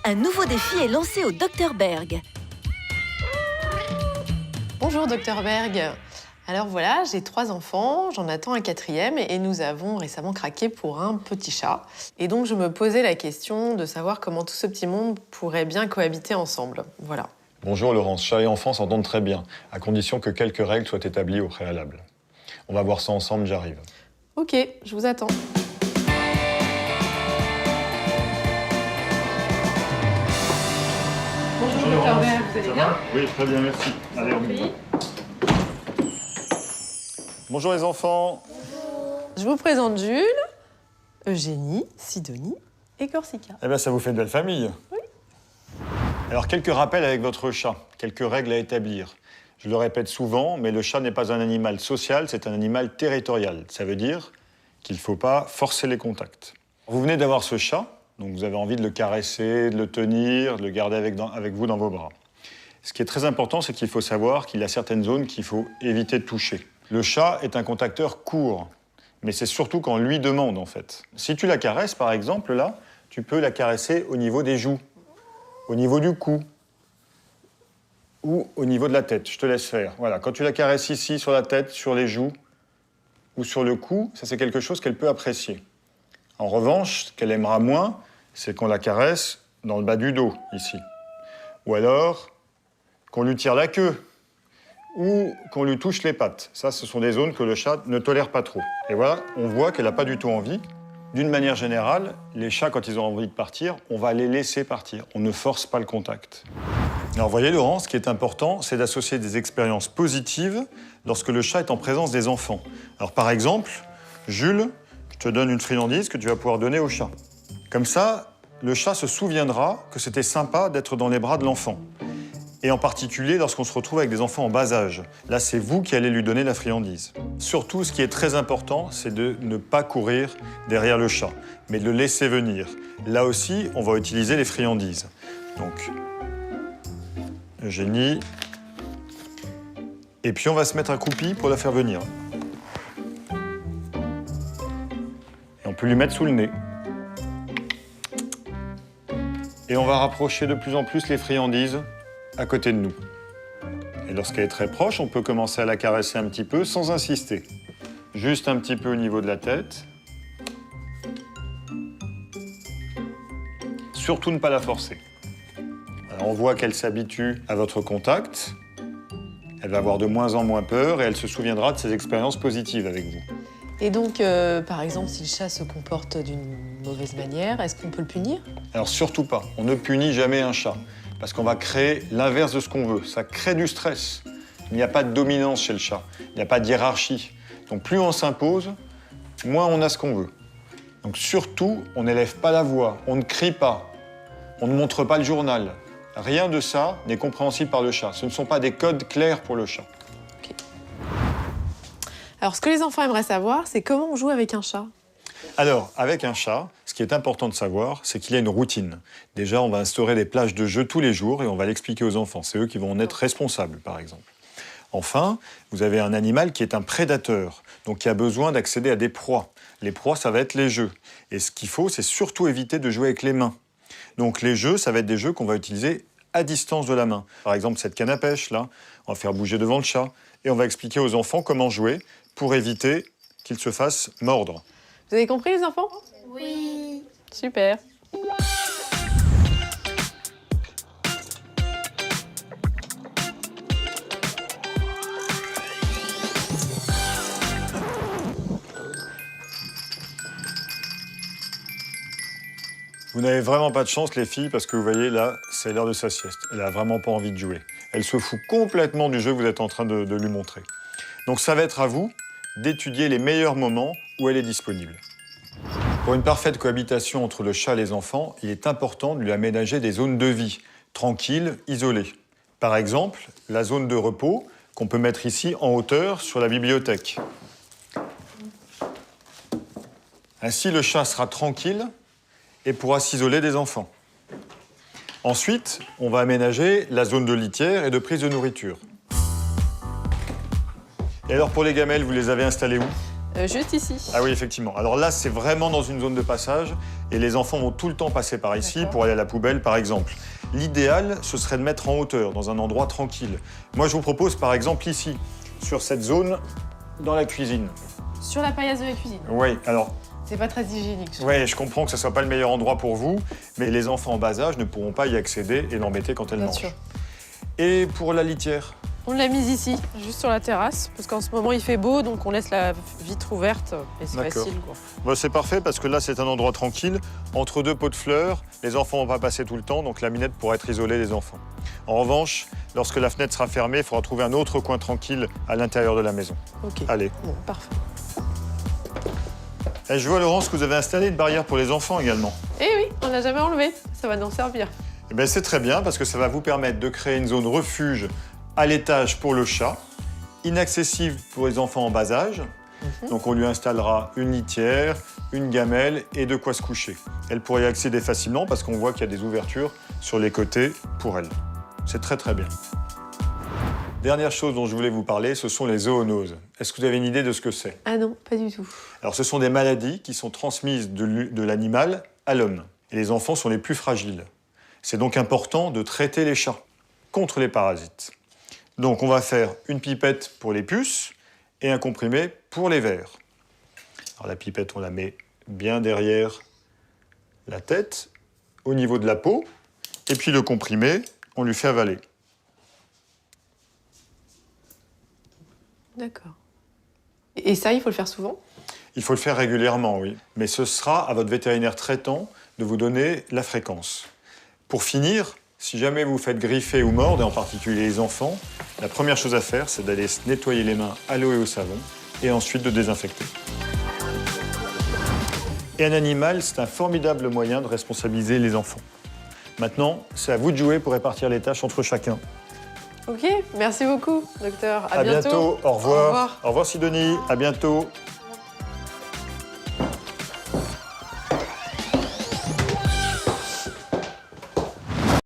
un nouveau défi est lancé au Dr Berg. Bonjour Dr Berg. Alors voilà, j'ai 3 enfants, j'en attends un 4e et nous avons récemment craqué pour un petit chat. Et donc je me posais la question de savoir comment tout ce petit monde pourrait bien cohabiter ensemble. Voilà. Bonjour Laurence, chat et enfants s'entendent très bien, à condition que quelques règles soient établies au préalable. On va voir ça ensemble, j'arrive. Ok, je vous attends. Bonjour Dr Berg, vous allez bien? Oui, très bien, merci. Allez, on y va. Bonjour les enfants. Je vous présente Jules, Eugénie, Sidonie et Corsica. Eh bien, ça vous fait une belle famille. Oui. Alors, quelques rappels avec votre chat, quelques règles à établir. Je le répète souvent, mais le chat n'est pas un animal social, c'est un animal territorial. Ça veut dire qu'il ne faut pas forcer les contacts. Vous venez d'avoir ce chat, donc vous avez envie de le caresser, de le tenir, de le garder avec vous dans vos bras. Ce qui est très important, c'est qu'il faut savoir qu'il y a certaines zones qu'il faut éviter de toucher. Le chat est un contacteur court, mais c'est surtout quand on lui demande, en fait. Si tu la caresses, par exemple, là, tu peux la caresser au niveau des joues, au niveau du cou, ou au niveau de la tête. Je te laisse faire. Voilà. Quand tu la caresses ici, sur la tête, sur les joues, ou sur le cou, ça, c'est quelque chose qu'elle peut apprécier. En revanche, ce qu'elle aimera moins, c'est qu'on la caresse dans le bas du dos, ici. Ou alors, qu'on lui tire la queue, ou qu'on lui touche les pattes. Ça, ce sont des zones que le chat ne tolère pas trop. Et voilà, on voit qu'elle n'a pas du tout envie. D'une manière générale, les chats, quand ils ont envie de partir, on va les laisser partir. On ne force pas le contact. Alors, vous voyez, Laurent, ce qui est important, c'est d'associer des expériences positives lorsque le chat est en présence des enfants. Alors, par exemple, Jules, je te donne une friandise que tu vas pouvoir donner au chat. Comme ça, le chat se souviendra que c'était sympa d'être dans les bras de l'enfant. Et en particulier lorsqu'on se retrouve avec des enfants en bas âge. Là, c'est vous qui allez lui donner la friandise. Surtout, ce qui est très important, c'est de ne pas courir derrière le chat, mais de le laisser venir. Là aussi, on va utiliser les friandises. Donc, Eugénie. Et puis, on va se mettre accroupi pour la faire venir. Et on peut lui mettre sous le nez. Et on va rapprocher de plus en plus les friandises à côté de nous. Et lorsqu'elle est très proche, on peut commencer à la caresser un petit peu sans insister. Juste un petit peu au niveau de la tête. Surtout ne pas la forcer. Alors on voit qu'elle s'habitue à votre contact. Elle va avoir de moins en moins peur et elle se souviendra de ses expériences positives avec vous. Et donc, par exemple, si le chat se comporte d'une mauvaise manière, est-ce qu'on peut le punir? Alors surtout pas, on ne punit jamais un chat. Parce qu'on va créer l'inverse de ce qu'on veut. Ça crée du stress. Il n'y a pas de dominance chez le chat. Il n'y a pas de hiérarchie. Donc plus on s'impose, moins on a ce qu'on veut. Donc surtout, on n'élève pas la voix, on ne crie pas, on ne montre pas le journal. Rien de ça n'est compréhensible par le chat. Ce ne sont pas des codes clairs pour le chat. Okay. Alors, ce que les enfants aimeraient savoir, c'est comment on joue avec un chat. Alors, avec un chat, ce qui est important de savoir, c'est qu'il y a une routine. Déjà, on va instaurer des plages de jeu tous les jours et on va l'expliquer aux enfants. C'est eux qui vont en être responsables, par exemple. Enfin, vous avez un animal qui est un prédateur, donc qui a besoin d'accéder à des proies. Les proies, ça va être les jeux. Et ce qu'il faut, c'est surtout éviter de jouer avec les mains. Donc les jeux, ça va être des jeux qu'on va utiliser à distance de la main. Par exemple, cette canne à pêche, là, on va faire bouger devant le chat. Et on va expliquer aux enfants comment jouer pour éviter qu'ils se fassent mordre. Vous avez compris, les enfants? Oui. Super. Vous n'avez vraiment pas de chance, les filles, parce que vous voyez, là, c'est l'heure de sa sieste. Elle n'a vraiment pas envie de jouer. Elle se fout complètement du jeu que vous êtes en train de lui montrer. Donc ça va être à vous d'étudier les meilleurs moments où elle est disponible. Pour une parfaite cohabitation entre le chat et les enfants, il est important de lui aménager des zones de vie, tranquilles, isolées. Par exemple, la zone de repos qu'on peut mettre ici en hauteur sur la bibliothèque. Ainsi, le chat sera tranquille et pourra s'isoler des enfants. Ensuite, on va aménager la zone de litière et de prise de nourriture. Et alors, pour les gamelles, vous les avez installées où ? Juste ici. Ah oui, effectivement. Alors là, c'est vraiment dans une zone de passage et les enfants vont tout le temps passer par ici D'accord. pour aller à la poubelle, par exemple. L'idéal, ce serait de mettre en hauteur, dans un endroit tranquille. Moi, je vous propose, par exemple, ici, sur cette zone, dans la cuisine. Sur la paillasse de la cuisine. Oui, alors, C'est pas très hygiénique. ouais, je comprends que ce ne soit pas le meilleur endroit pour vous, mais les enfants en bas âge ne pourront pas y accéder et l'embêter quand elles Bien mangent. sûr. Et pour la litière? On l'a mise ici, juste sur la terrasse, parce qu'en ce moment il fait beau, donc on laisse la vitre ouverte et c'est D'accord. facile, quoi. Bon, c'est parfait parce que là, c'est un endroit tranquille, entre deux pots de fleurs. Les enfants vont pas passer tout le temps, donc la minette pourra être isolée des enfants. En revanche, lorsque la fenêtre sera fermée, il faudra trouver un autre coin tranquille à l'intérieur de la maison. Ok. Allez. Bon, parfait. Et je vois, Laurence, que vous avez installé une barrière pour les enfants également. Eh oui, on l'a jamais enlevé. Ça va nous servir. Eh bien, c'est très bien parce que ça va vous permettre de créer une zone refuge à l'étage pour le chat, inaccessible pour les enfants en bas âge. Donc on lui installera une litière, une gamelle et de quoi se coucher. Elle pourrait y accéder facilement parce qu'on voit qu'il y a des ouvertures sur les côtés pour elle. C'est très très bien. Dernière chose dont je voulais vous parler, ce sont les zoonoses. Est-ce que vous avez une idée de ce que c'est? Ah non, pas du tout. Alors ce sont des maladies qui sont transmises de l'animal à l'homme. Et les enfants sont les plus fragiles. C'est donc important de traiter les chats contre les parasites. Donc on va faire une pipette pour les puces et un comprimé pour les vers. Alors la pipette, on la met bien derrière la tête, au niveau de la peau, et puis le comprimé, on lui fait avaler. D'accord. Et ça, il faut le faire souvent? Il faut le faire régulièrement, oui. Mais ce sera à votre vétérinaire traitant de vous donner la fréquence. Pour finir, si jamais vous faites griffer ou mordre, et en particulier les enfants, la première chose à faire, c'est d'aller se nettoyer les mains à l'eau et au savon, et ensuite de désinfecter. Et un animal, c'est un formidable moyen de responsabiliser les enfants. Maintenant, c'est à vous de jouer pour répartir les tâches entre chacun. Ok, merci beaucoup, docteur. À bientôt. Au revoir. Au revoir. Au revoir, Sidonie. À bientôt.